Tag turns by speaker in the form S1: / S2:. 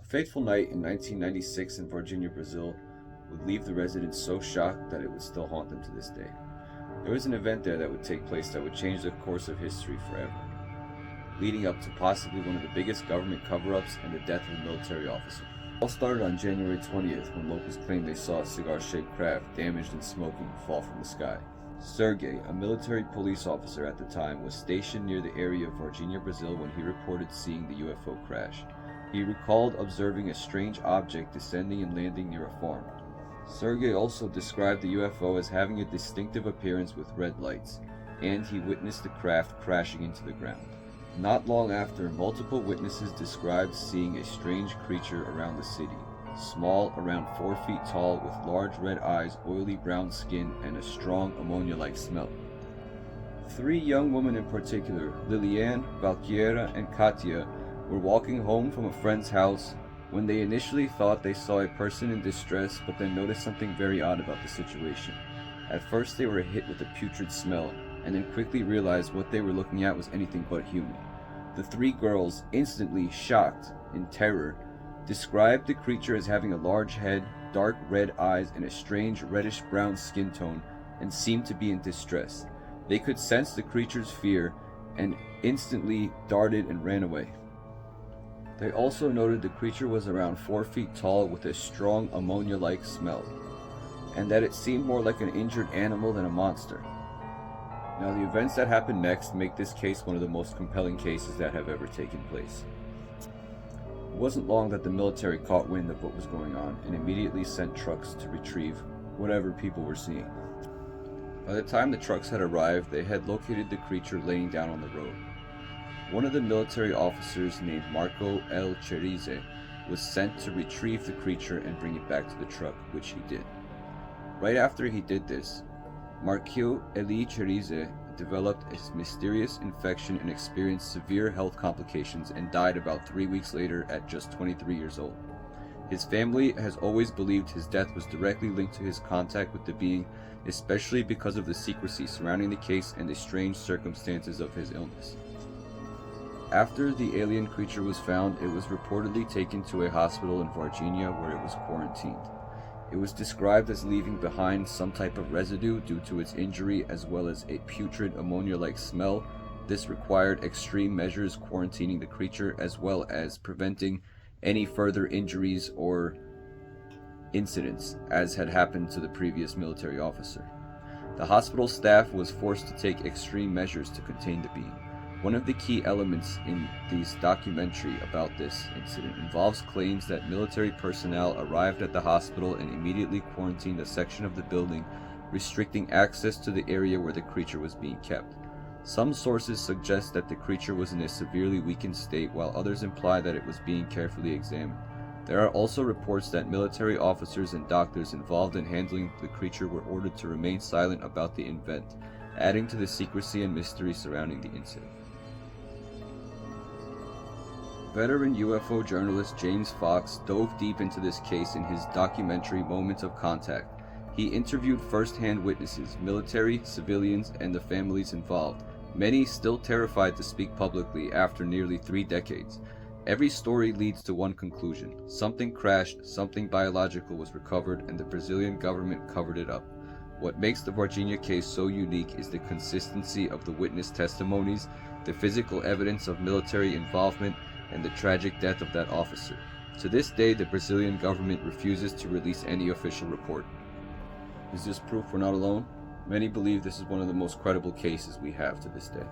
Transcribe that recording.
S1: fateful night in 1996 in Varginha, Brazil, would leave the residents so shocked that it would still haunt them to this day. There was an event there that would take place that would change the course of history forever, leading up to possibly one of the biggest government cover-ups and the death of a military officer. It all started on January 20th when locals claimed they saw a cigar-shaped craft, damaged and smoking, fall from the sky. Sergey, a military police officer at the time, was stationed near the area of Varginha, Brazil when he reported seeing the UFO crash. He recalled observing a strange object descending and landing near a farm. Sergey also described the UFO as having a distinctive appearance with red lights, and he witnessed the craft crashing into the ground. Not long after, multiple witnesses described seeing a strange creature around the city. Small, around 4 feet tall, with large red eyes, oily brown skin, and a strong ammonia-like smell. 3 young women in particular, Liliane, Valkyria, and Katya, were walking home from a friend's house when they initially thought they saw a person in distress, but then noticed something very odd about the situation. At first they were hit with a putrid smell, and then quickly realized what they were looking at was anything but human. The 3 girls, instantly shocked, in terror, described the creature as having a large head, dark red eyes, and a strange reddish-brown skin tone, and seemed to be in distress. They could sense the creature's fear, and instantly darted and ran away. They also noted the creature was around 4 feet tall with a strong ammonia-like smell, and that it seemed more like an injured animal than a monster. Now, the events that happened next make this case one of the most compelling cases that have ever taken place. It wasn't long that the military caught wind of what was going on and immediately sent trucks to retrieve whatever people were seeing. By the time the trucks had arrived, they had located the creature laying down on the road. One of the military officers, named Marco L. Cherize, was sent to retrieve the creature and bring it back to the truck, which he did. Right after he did this, Marco L. Cherize developed a mysterious infection and experienced severe health complications and died about 3 weeks later at just 23 years old. His family has always believed his death was directly linked to his contact with the being, especially because of the secrecy surrounding the case and the strange circumstances of his illness. After the alien creature was found, it was reportedly taken to a hospital in Varginha where it was quarantined. It was described as leaving behind some type of residue due to its injury, as well as a putrid ammonia-like smell. This required extreme measures quarantining the creature, as well as preventing any further injuries or incidents, as had happened to the previous military officer. The hospital staff was forced to take extreme measures to contain the being. One of the key elements in this documentary about this incident involves claims that military personnel arrived at the hospital and immediately quarantined a section of the building, restricting access to the area where the creature was being kept. Some sources suggest that the creature was in a severely weakened state, while others imply that it was being carefully examined. There are also reports that military officers and doctors involved in handling the creature were ordered to remain silent about the event, adding to the secrecy and mystery surrounding the incident. Veteran UFO journalist James Fox dove deep into this case in his documentary Moments of Contact. He interviewed first-hand witnesses, military, civilians, and the families involved, many still terrified to speak publicly after nearly 3 decades. Every story leads to one conclusion: something crashed, something biological was recovered, and the Brazilian government covered it up. What makes the Varginha case so unique is the consistency of the witness testimonies, the physical evidence of military involvement, and the tragic death of that officer. To this day, the Brazilian government refuses to release any official report. Is this proof we're not alone? Many believe this is one of the most credible cases we have to this day.